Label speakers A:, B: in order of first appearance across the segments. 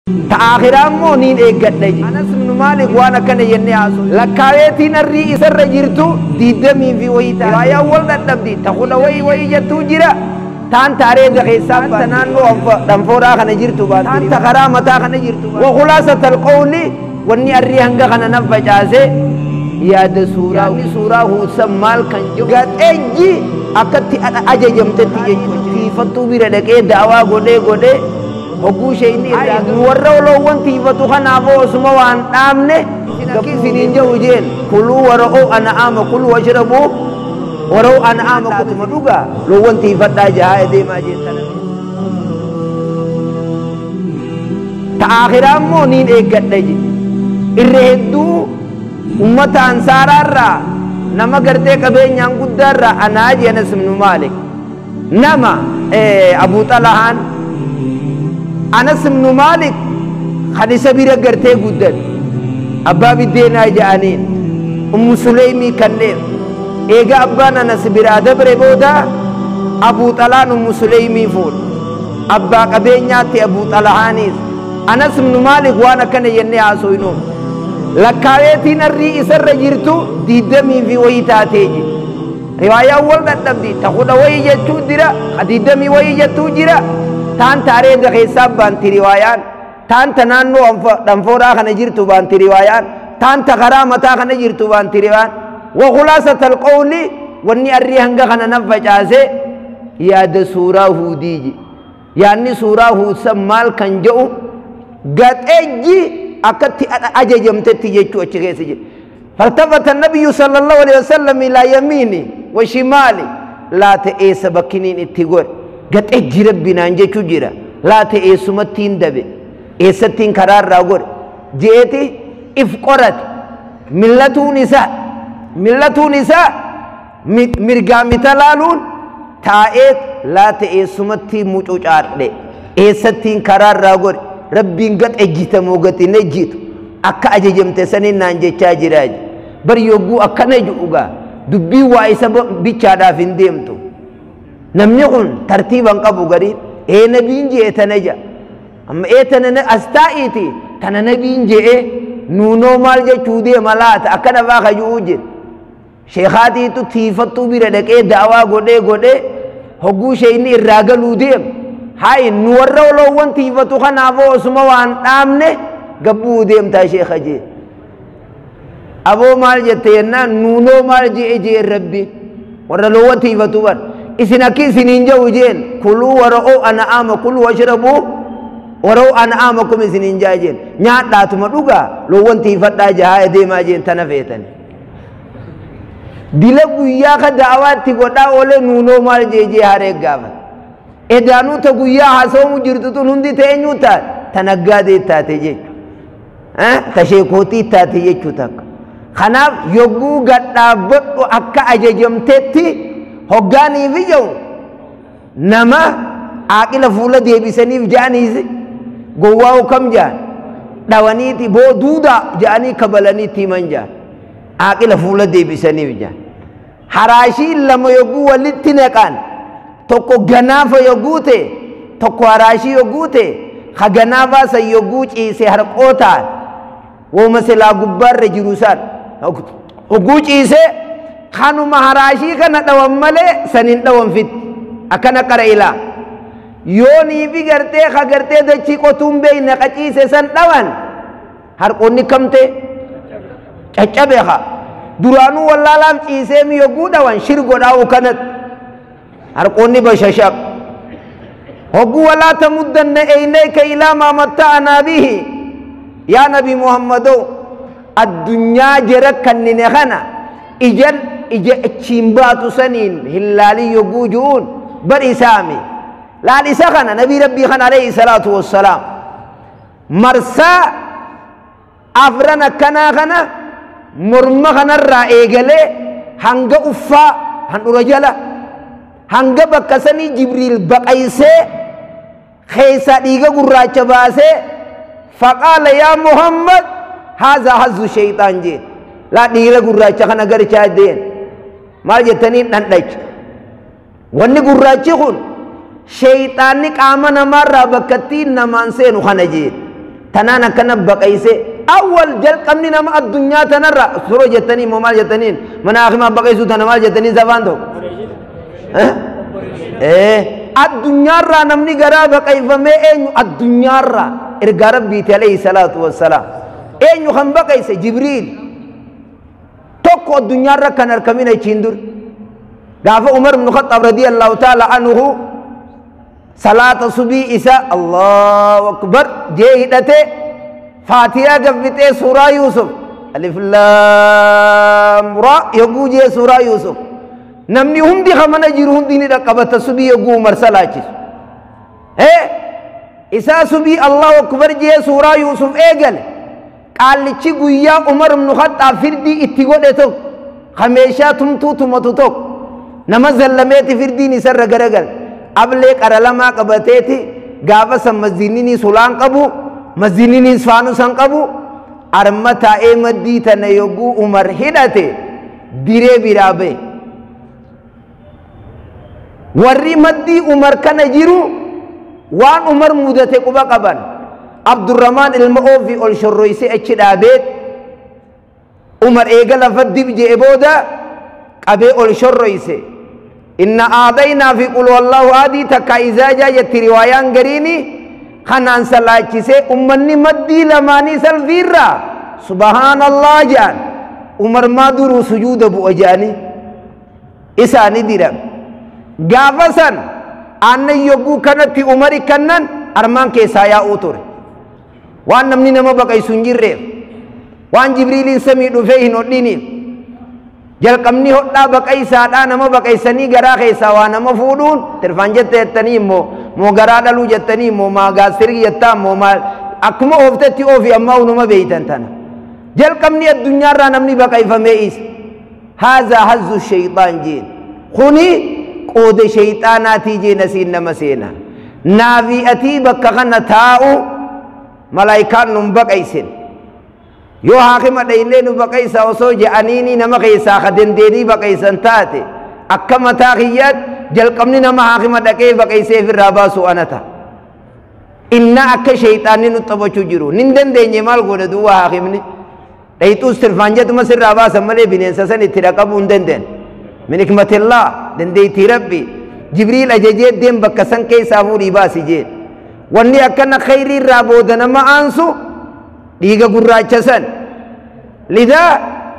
A: تآخرام مونين إيقادني أنس بن مالك وانا كان ينعاسو لكاويتين الرئيس الرجيرتو ديدمي في ويتا ويا ولد النبدي تقول وي جتو جرا تان تاريد حساب تنانو دنفورا خنا جيرتو بان تان تخرامتا خنا جيرتو وخلاصة القول وني الريهنغا خنا نفجازي ياد سورة هو سمال كنجو قد اجي اكتي اججم تتي فتو بيردك دعوا غودي Ogu ini warra lo wanti batu kan abo semua wan amne kaki sini jauh jen kulu warra ana ama kulu wajrabu warra ana ama kutu maduga lo wanti fadda jaha de majin tanam ta'akhiram mo nin egadde ji irredu ummata ansararra nama garte kabe nyang guddarra anaji Anas bin Malik nama Abu Talahan Anas bin Malik hadisa bira garte guddan abba bidena jaanin Sulaimi kanne ega abban Anas bira dabre boda Abu Talan Sulaimi ful abba qabenyati Abu Talahanis Anas bin Malik wana kana yenne asoino lakawetin ar-ri'is ar-rajirtu didami fi waytateji riwaya awwal dadabdi taquda wayjatu dira hadidami wayjatu jira tan tare da hisab banti riwayan tan tananno danfora kana jirtu banti riwayan tan takaramata kana jirtu banti riwayan wa khulasat alqawli wanni arrihanga kana nafajaze ya da sura hudiji yani sura hu sammal kanjau gad eji akati ajajamte tijechu achigese faltafata an-nabiy sallallahu alaihi wasallam ila yamini wa shimali la ta'isa bakinin ittigor قد اجرب بنانجه چجرا لا ته اسمتين دبه استين قرار راغور جيتي افقرت ملتو نساء مرغا متلالون تائت لا ته اسمتي موچوچار دي استين قرار راغور ربين قد اجيت موغتي نجيت اكا اججمت سنين نانجه چاجراج بر يوغو اكا نجوغا دبي وايسا بيچادا فينديمتو namni kun tartiban qabu gari nabiin jee tanaja amma tanana astaiti kana nabiin jee nuno mal je chude malata akana ba khajuje sheikhati tu tifatu bira dake dawa gode hogu sheyni iragalu dem hay nuwarro lo won tifatu kana bo suma wan damne gabu dem ta sheikhaje abo mal je tena nuno mal je rabbi warra lo won tifatu wan isinaki sininja ujen kulu warau an'ama kulu washrabu warau an'amakum sininja jen nyada tuma duga lo wanti fadda jaha de majen tanafetan dilagu ya ka da'awati goda ole nuno mal jeje hare gava edanu ta guya haso mujirtu tun hundi tenyuta tanagade tateje tashekoti tateje chutak khanaf yogu gadda boddo akka ajajamtetti hoggani vijau nama aqila fula debisani janizi gowaw kam jan dawaniti bo duda jani kabalani timanja aqila fula debisani jan harashi lama yogu walittineqan tokko ganafa yogute tokko harashi yogute khaganafa sayogu ciise harqota wo masala gubbar jirusan ogu ciise khanu maharashi kana dawan male sanin dawan fit akana qaraila yoni bigarte khagarte da chiko tumbe na qacise san dawan har qonni kamte caccabe kha duranu wallalam cise mi yogu dawan shirgo dawo kanat har qonni bashashak hogu wala tamuddanna aynaka ila ma matta'na bihi ya nabi muhammadu ad-dunya jarakanni khana ijan ija cimbatu sanin hillali yogujun barisami la lisakana nabi rabbi khan alayhi salatu wassalam marsa afrana kana murma khanarra egale hanga uffa handura jala hanga bakasani jibril baqaise khaysa diga gurracha base faqala ya muhammad hadha hazzu shaytan je la diga gurracha kana garcha den mal jetani dan dach wanni gurrachi kun shaytani qama namarra bakati naman senu khanaje تنانا كنا بقيسة أول جل كمني نما الدنيا تنرى سورة جتني ممال جتنين من آخر ما بقيسو تنمال جتنين زبان دو الدنيا را نمني غرا بقيف ما الدنيا را إرجع بيت عليه الصلاة والسلام خم بقيسة جبريل توك الدنيا را كان ركمين يشيندر قاف عمر بن الخطاب رضي الله تعالى عنه صلاة الصبح إساء الله أكبر جيدته فاتحة قبته سورة يوسف ألف لام را يقول جي سورة يوسف نمني هم دي خمنا جيرهم ديني رقبة الصبح يقول مرسلاچس إساء صبح الله أكبر جي سورة يوسف قال لچي قويا عمر بن الخطاب فردي اتقود اتوك خميشا تمتو تمتو نمزل لميت فردي نسر رقرقل أبليك أرلما قبتيتي غافة سمزينيني سولان قبو مزينيني سفانو سنقبو أرمتا مدي تنيوغو عمر هدته ديري برابي ورّي مدي عمر كان جيرو وان عمر مودته قبا قبان عبد الرحمن المعوفي الشرويسي اچد آبيت عمر ايقل فدب جئبودا قبي الشرويسي إن آدينا في قل والله آدي تكا إذا جاءت روايان قريني خنان سلاچسي أمني مدي لماني سلفيرا سبحان الله جان عمر ما درو سجود أبو أجاني إساني ديرم غافسن أن يقو كانت عمري كنن أرمان كيسايا أوتور وان نمني نما بقى يسنجر ريف وان جبريل سمي دفيه نوديني جل كمني هودا بقى يسادا نما بقى يسني غرا خيسا وانا مفودون ترفان جتتني مو غرا دلو جتني مو ما غاسر يتا مو ما اكما اوفتي اوفي اما ونما بيتنتن جل كمني الدنيا را نمني بقى يفميس هذا حظ الشيطان جين خوني قود شيطاناتي جين نسين نمسينا نافي اتي بقى خنا تاؤ ملائكان نم بقى يسن yoo haakima dhayllee nu baqaysa osoo je'aniini nama keessaa kadendeedii baqaysan taate akka mataa kiyyaat jalqabni nama haakima dhaqee baqayseef irraa baasu anata inna akka shayxaanni nu xabachuu jiru nin dandeenye maal godha duwwa haakimni dhayxuus tirfaanjetuma sirraa baasan malee bineensa san itti dhaqabuu hin dandeen min hikmatillah dandeeytii rabbi jibriil ajajee deem bakka san keessaa fuudhii baasi jeen wanni akkana khayrii irraa booda nama aansu ديغا غراچا سن لذا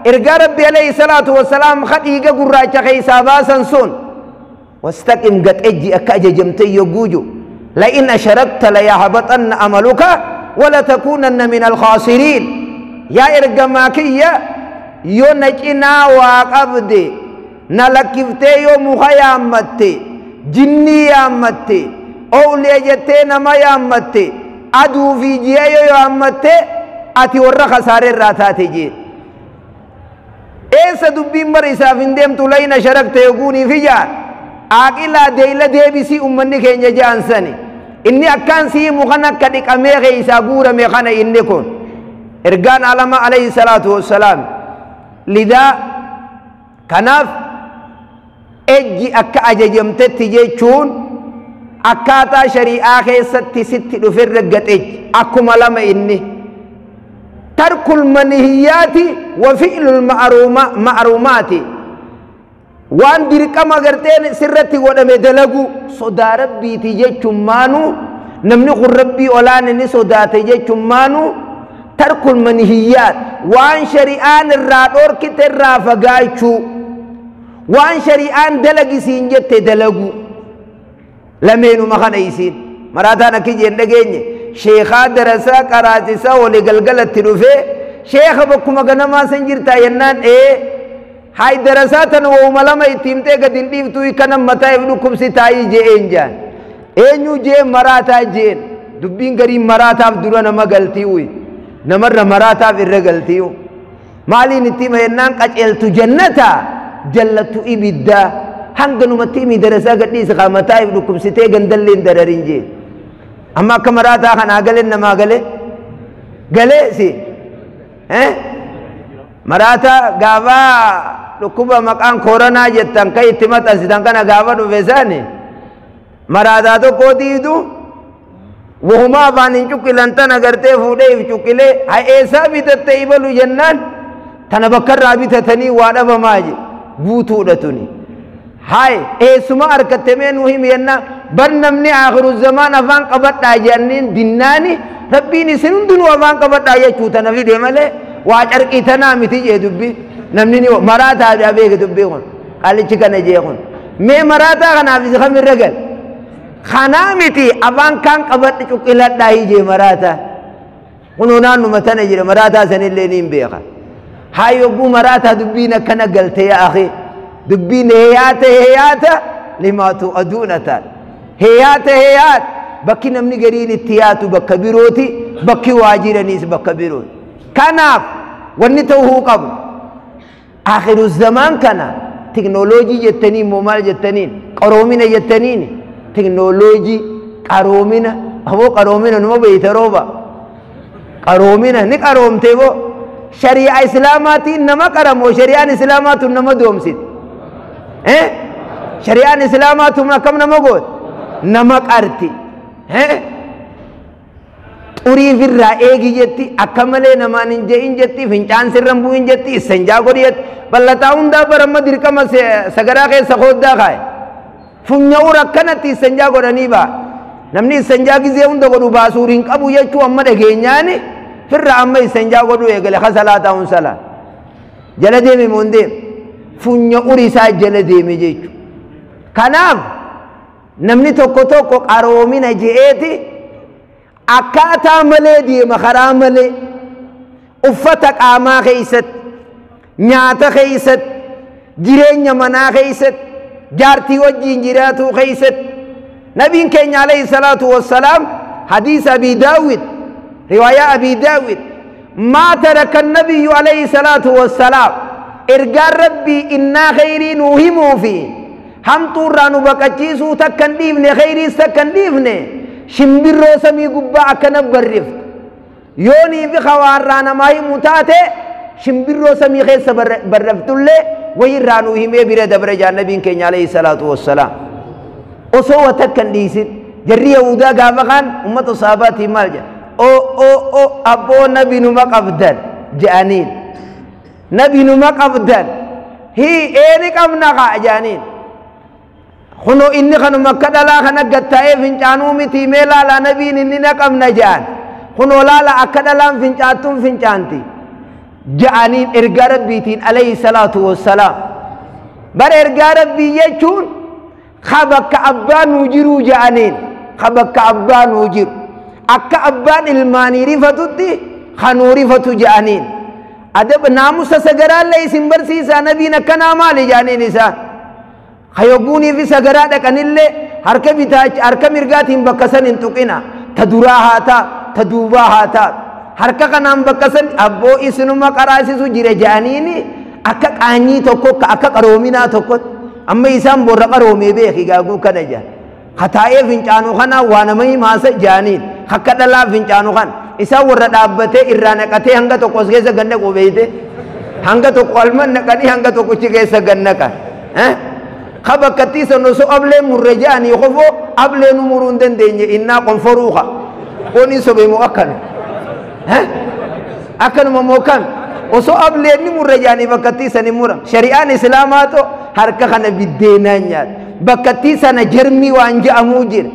A: ارغا ربي عليه الصلاه والسلام خديغا غراچا خيسا باسن سن واستقم قد اجي اكاجمت يغوجو لئن اشركت ليحبطن عملك ولا تكونن من الخاسرين يا ارغا ماكيا يو نچنا واقبدي نلكفتي يو مخيامتي جني يامتي اوليجتي نما يامتي ادو في جيو يامتي ati warra khasaare irraa taate jeen eessa dubbiin bara isaaf hin deemtu layna sharakte yoguuniif ijaan aaqilaa deeyla deebisii ummanni keenya je'an sani inni akkaan siimu kan akka dhiqamee keeysaa guurame kana inni kun ergaan alama alayhi salaatu wassalaam lidaa kanaaf ejji akka ajajamtetti jechuun akkaataa shari'aa keessatti sitti dhufirra gaxeji akkuma lama inni ترك المنهيات وفعل المعرومات وان درك ما غرتين سرتي ودم دلغو صدا ربي تيجي چمانو نمني ربي اولان ني صدا تيجي چمانو ترك المنهيات وان شريان الرادور كترا فغاچو وان شريان دلغي سينجت دلغو لمنو مخنيسين مراتانا كيجي ندغيني شيخا درسا قراتسا ولي غلغلت تروفه شيخ بكما غنما سنجرتا ينان هاي درساتن وملما يتيمته غدين ديفتو كنم متى يبدكم ستاي جي انجان اينو جي مراتا جين دبين غري مراتا بدرنا ما غلطي وي نمر مراتا برغلطيو مالي نتيم ينان قچلتو جنتا جلتو ابدا هنگنو متيمي درسا غدي سخامتا يبدكم ستي غندلين دررينجي أما كمراتا خنا قال إنما قال سي مراتا قابا لكوبا مكان كورونا جتان كي تمت أسيطان كان قابا نفساني مراتا تو قوتي دو وهما فانين شكل أنت نقرتي فودي في شكله هاي إيسا بيتت إبلو جنان تنبكر رابطة تني وانا بماجي بوتو دتوني هاي إيسما أركتمين وهم ينا برنمني آخر الزمان أفان قبط آجانين دناني ربيني سنندن وأفان قبط آجا چوتنا في ديمالي واجر إتنا متي دبي نمني مراتا بيك دبي خون قال چكا نجي خون مي مراتا خنا في خمر رجل خنا متي أفان كان قبط چكلت داهي جي مراتا خنونان نمتنا جي مراتا سنلينين بيخا هاي يقو مراتا دبينا كنا قلت يا أخي دبين هيات لما تؤدونتا هيات بكي نمني قرين التياتو بكبيروتي بكي واجرانيس بكبيروت كاناف ونتوه قبل آخر الزمان كان تكنولوجي جتنين مومال جتنين قرومين جتنين تكنولوجي قرومين هو قرومين نمو بيتروبا قرومين نك قروم تيبو شريعة إسلاماتي نما قرمو شريعة إسلامات نما دومسيد شريعة إسلامات كم نما قول نما قرتي أوري في الرأي جتي أكمله نما ننجين جتي فينچان سرمبوين جتي سنجا قريت بلتاون دا برما دركما سغرا کے سخود دا خائے فنيو ركنتي سنجا قراني با نمني سنجا کی زیون دا قرو باسورين قبو يچو أما دگينياني في الرأي سنجا قرو يقل خسلاتا انسلا جلدي من منديم فنيو أوري سا جلدي مجيچو كناف نمني توكو توكو قرومين جئتي أكاتا ملي دي مخرا ملي أفتك آما خيست نياتا خيست جيرين يمنا خيست جارتي وجين جيراتو خيست نبي كين عليه الصلاة والسلام حديث أبي داود رواية أبي داود ما ترك النبي عليه الصلاة والسلام إرقى ربي إنا خيرين وهموا فيه هم طورانو بكتشيسو تكنديفني خيري تكنديفني شمبرو سمي قبا أكنا برفت يوني في خوارانا ماهي متاتي شمبرو سمي خيس برفت اللي ويرانو همي برد برجان نبي كين عليه الصلاة والسلام أسوة تكنديسين جري يهودا قافقان أمة صحاباتي مالجا أو أبو نبي نمك أفضل جانين نبي نمك أفضل هي إينك أبنغا جانين خنو إني خنو مكة لا خنا قتائي فنجانو متي ميلا لا نبين إني نقم نجان خنو لا أكد لا فنجاتم فنجانتي جانين إرقى ربيتين عليه الصلاة والسلام بر إرقى ربي يجون خبك أبان وجرو جانين خبك أبان وجر أكا أبان الماني رفتي خنو رفتو جانين أدب ناموس سجرال لي سنبر سيسا نبينا كنا مالي جانين إسا خيوبوني في سجرات كنيلة هركب بتاج هركب مرجاتهم بكسن انتقينا تدورها تا تدوبها تا هركب كنام بكسن أبو إسنوما كراسي سجير جانيني أكك أني توكو أكك رومينا توكو أما إسام بورك رومي بيخي جاكو كنجا خطايا فينجانو خنا وانا ماي ماس جانين خكت الله فينجانو خان إسا ورد أبته إيران كته هنگا توكو سجى سجنة كوبيته هنگا توكو ألمان نكاني هنگا توكو سجى سجنة كا خبكتي سنوسو أبلي مرجاني خفو أبلي نمرون دندني إنا قنفروها كوني سبي مؤكن أكن مموكن وسو أبلي نمرجاني بكتي سنمورا شريعة إسلاماتو هركا خنا بدينانيا بكتي سنة جرمي وانجا أموجر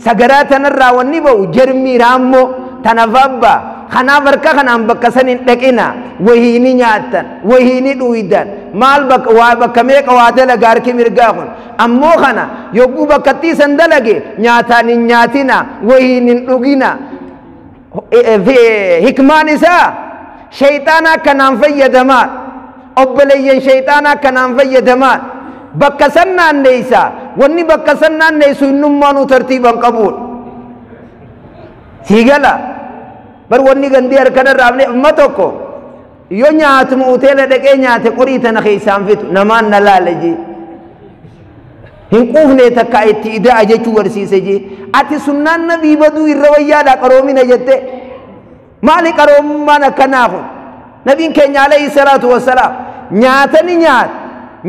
A: سجراتنا الراوني بو جرمي رامو تنفبا خنا بركا خنا بكسن دكينا وهيني نياتن وهيني دويدان مال بك وابكميك وادل غاركي مرغاخون امو خنا يوبو بكتي سندلغي نياتاني نياتينا وهيني دوغينا في حكمانسا شيطانا كنان فيدما أبلي شيطانا كنان فيدما بكسننا نيسا وني بكسننا نيسو نمانو ترتيبا قبول سيغلا بر وني غندي اركن رابني امتوكو يو نيات موتيل دكي نيات قريتنا خيسان فيت نمان نلالجي هنقوفني تكايتي اذا اجچو ورسيسجي اتي سنن نبي بدو الرويا دا قرومي نجته مالي قروم ما نكناخو نبي كان عليه الصلاه والسلام نياتني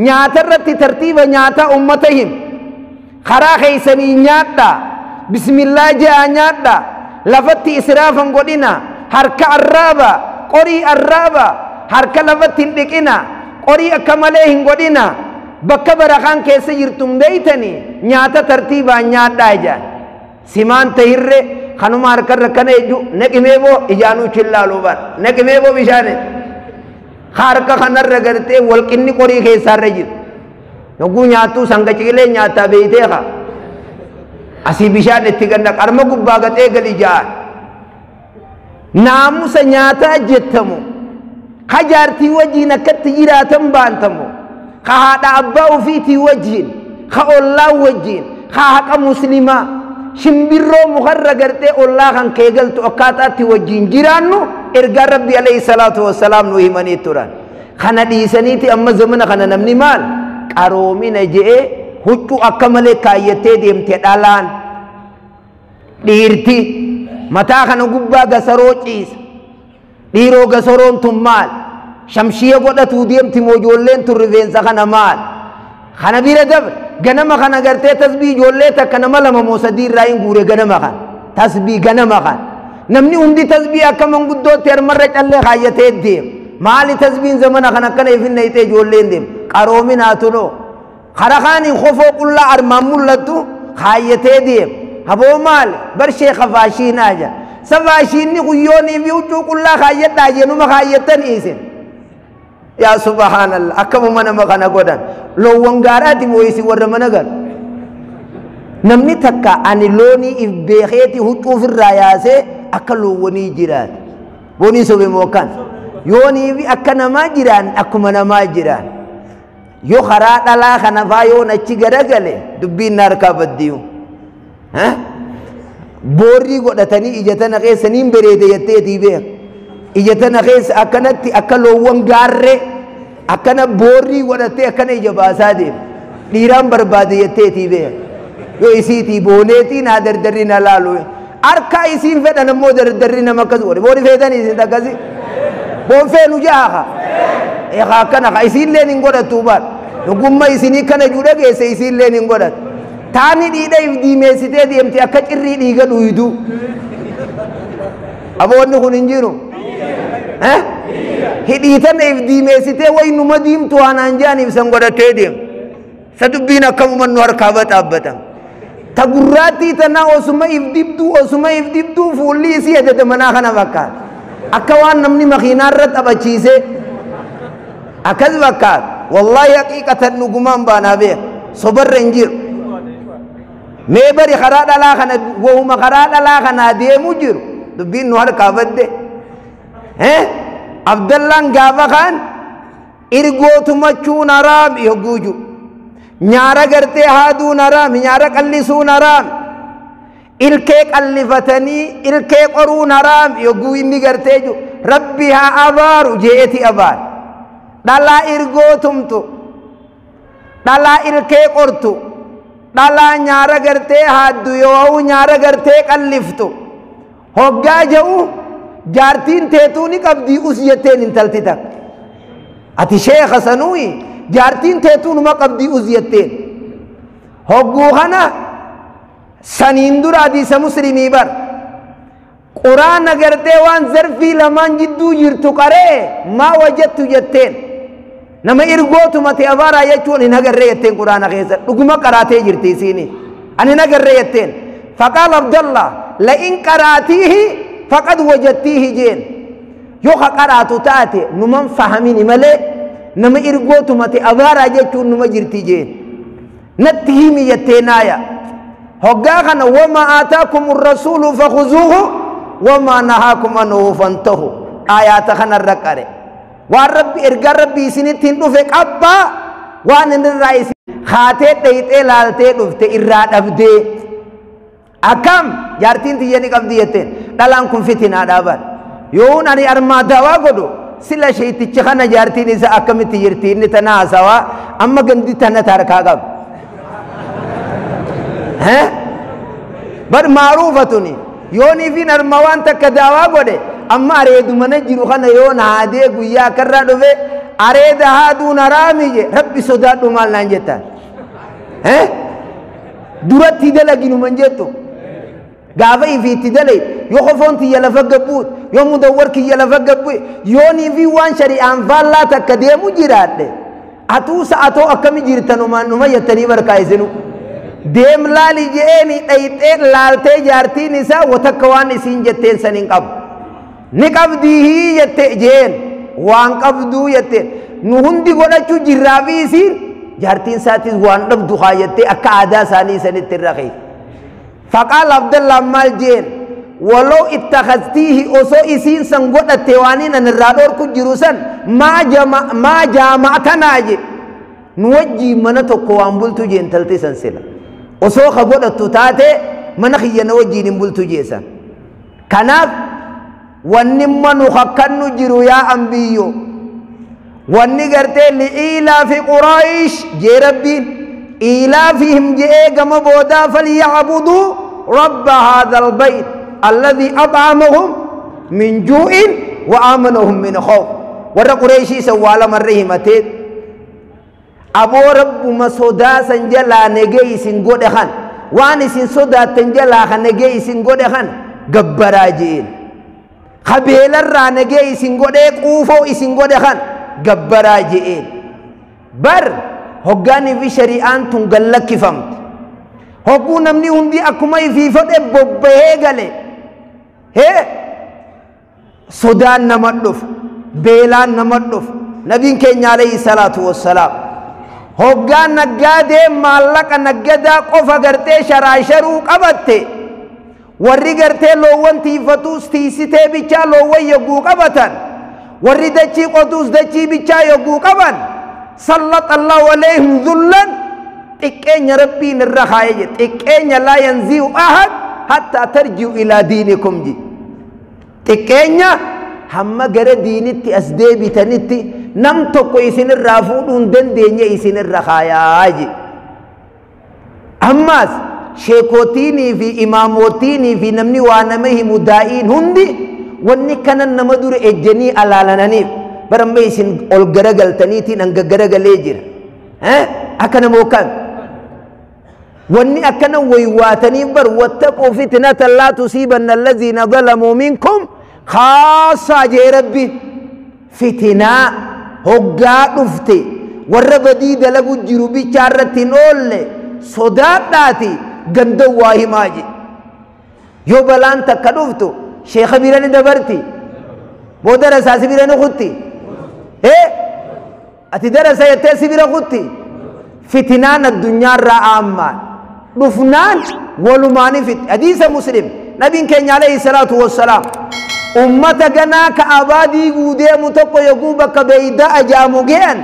A: نيات رتي ترتيب نياتا امتهم خرا خيسني نياتا بسم الله جاء نياتا lafatti israafan godhina harka arraaba qorii arraaba harka lafatti hin dhiqina qorii akka malee hin godhina bakka barakaan keessa jirtum beeytanii nyaata tartiibaan nyaadhaa ijaan simaan tahirre kanuma harkarra kana ejju neqimee boo ijaanuu chillaaluu bar neqimee boo bishaane harka kanarra gartee walqinni qorii keessaarra jiru yogguu nyaattuu sangaciilee nyaataa beeytee ka asii bishaan itti ganna qarma gubbaa gaxee gal ijaan naamusa nyaataa jettamu ka jaartii wajjiin akkatti jiraatan baantamu ka haadha abbaa ufiitii wajjiin ka ollaa wajjiin ka haqa muslimaa shimbirroo mukarra gartee ollaa kan keegaltu akkaataatti wajjiin jiraannu ergaa rabbi alayhi salaatu wassalaam nu himanii turan kana dhiisaniiti amma zamana kana namni maal qaroomina je'ee huccuu akka malee kaayyattee deemte dhalaan dhiirti mataa kana gubbaa gasaroo ciisa dhiiroo gasaroon tun maal shamshiya godhatuu deemti moojoolleen tun rifeensa kana maal kana bira dabre ganama kana gartee tasbii ijoollee takka nama lama moo sadii irraa hin guure ganama kana tasbii ganama kana namni hundi tasbii akka manguddootti harmarra callee kaayyatee deema maali tasbiin zamana kana akkana ifinna itee ijoolleen deema qaroominaatuloo kara kaaniin kofoo qullaa armaan mul'attu kaayyatee deema haboo maali bar sheekha faashiinaa jira sa faashiinni guyyoonii fi huccuu qullaa kaayyadhaa jeenuma kaayyattan isin yaa subhaanallah akkamuma nama kana godhan loowwan gaaraati mooyisi warra mana gal namni takka ani loonii if beekeeti huccuu ofirraa yaasee akka loowwanii jiraat boonii sobe mookan yoonii fi akka namaa jiraan akkuma namaa jiraan yoo karaa dhalaa kana faa yoon achi garagale dubbiin na harkaa baddiyu boorrii godhatanii ija tana keessaniin bereede jetteetii beek ija tana keessa akkanatti akka loowwan gaarree akkana boorrii godhattee akkana ija baasaa deema dhiiraan barbaade jetteetii beek yoo isiitii booneetii naa dardarri na laalu harkaa isiin fedhan ammoo dardarri nama akkas godhe booni feetanii isin akkasi boon feenu jaaha eegaa akkana ka isiilleen hin godhattuu baal dhugumma isinii kana juu dhageesse isiilleen hin godhatu taani dhiidha if diimeessitee deemti akka cirrii dhiiga dhuydu aboonni kun hin jiru hidhiitana if diimeessitee waynuma diimtu waanaan jean ibsan godhatee deem sa dubbiin akkamuma nu harkaa baxaabbatan ta gurraattii tanaa osuma if dibduu fuulli isii ededa manaa kana fakkaat akka waan namni makiinaarra taphachiise akkas fakkaat wallahi haqiiqatan dhugumaan baanaa beek sobarra hin jiru mee bari karaa dhalaa kana wahuma karaa dhalaa kanaa deemu jiru dubbiin nu harkaa badde abdallaan gaafa kaan irgootumachuun haraam yogguu jiru nyaara gartee haaduun haraam nyaara qallisuun haraam ilkee qallifatanii ilkee qoruun haraam yogguu inni gartee jiru rabbi haa abaaru jeeti abaar dhalaa irgootumtu dhalaa ilkee qortu dhalaa nyaara gartee haaddu yoo nyaara gartee qalliftu hoggaa ja'u jaartiin teetuu ni qabdii us jetteen intalti takka ati sheekha sanuuyi jaartiin teetuu numa qabdii us jetteen hogguu kana saniin dura hadiisa muslimii bar quraana gartee waan zarfii lamaan jidduu jirtu qaree maa wajattu jetteen nama irgootuma te abaaraa jechuun hin agarree jetteen quraana keessa dhuguma qaraatee jirti isiini ani hin agarree jetteen faqaal abdallah la'in qaraatiihi faqad wajattiihi jeen yoo ka qaraatu taate numan fahamini malee nama irgootuma te abaaraa jechuun numa jirti jeen natti himi jetteenaaya hoggaa kana wamaa aataakum rasuulu fakhuzuuhu wamaa nahaakum anhu fantahu aayaata kanarra qare waan rabbi ergaa rabbi isinitti hin dhufe qabbaa waan inirraa isin haatee dheyxee laaltee dhufte irraa dhabdee akkam jaartiin tiyyani qabdi jetteen dhalaan kun fitinaadhaa bar yoon ani armaa dawaa godhu sila sheeyticha kana jaartiin isa akkamitti jirti inni tana haasawaa amma gandi tana tarkaa qab bar maaruufatuni yoonii fi arma waan takka daawaa godhe amma areedu mana jiru kana yoon haadee guyyaa karraa dhufe areeda haaduun haraami je rabbi sodaadhu maal naan jettaan duratti dalaginuman jettu قافي في تدلي يخفون تي يلفقبوت يوم مدورك يلفقبو يوني في وان شريعان فالا تكديم جيرات أتو سأتو أكمي جيرتنو ما نما يتني بركايزنو ديم لالي جيني ايتين لالتي جارتي نسا وتكوان نسين جتين سنين قب نقب ديهي يتجين وان قبدو يتين نهندي قولة جرابي سين جارتين ساتيز وان نبدو خايتي أكا عدا ساني سنة الرخي فقال عبد الله مالجين ولو اتخذتيه أسو إسين سنقود التوانين أن الرادور كجروسان ما جامعتنا جي نوجي منتو قوان بلتو جين تلتي سنسلا أسو خبود التتاتي منخي نوجي نبلتو جيسان كناف ونما نخكن جرو يا أنبيو ونقرتي لإيلاف قريش جي ربين إيلافهم جئيقم بودا فليعبدوا رب هذا البيت الذي أطعمهم من جوع وآمنهم من خوف ورى قريشي سوالا مرهمتين أبو رب مسودا سنجلا نجي سنقود خان واني سنسودا تنجلا نجي سنقود خان قبراجين خبيل الرا نجي سنقود قوفو سنقود خان قبراجين بر هجاني في شريعان تنقلك فهمت هجو نمني هندي أكماي في فتح ببهجله هي سودان نمدف بيلان نمدف نبي كينيا عليه الصلاة والسلام هجان نجادة مالك نجدا قف قرتة شرايشرو قبته ورّي قرتة لوون تيفتوس تيسته بيچا لوون يجو قبتن ورّي دچي قدوس دچي بيچا يجو قبن سلط الله عليهم ذلا تكين ربي الرخايج تكين لا ينزيو أحد حتى ترجعوا إلى دينكم جي تكين هم غير دينتي أسدبي تنتي نم تكو يسين الرافودون دن دنيا يسين الرخايج أماس شيكوتيني في إماموتيني في نمني وانمه مدائين هندي ونكنا نمدور إجني على لنانيف برمي سين أولغرغل تنيتي نانغ غرغليجر أكن موكان وني أكن ويواتني بر واتقوا فتنة لا تصيبن الذين ظلموا منكم خاصة يا ربي فتنة هوغا دفتي وربدي دلغو جروبي چارتين اولي صدات داتي غندو واهي ماجي يو بلان تكدفتو شيخ بيراني دبرتي بودر اساسي بيراني خطي أتي درس يتسي برغوتي فتنان الدنيا رأما رفنان ولماني فت حديث مسلم نبي كان عليه الصلاة والسلام أمتك ناك أبادي قودي متقو يقوبك بيدا أجامو جيان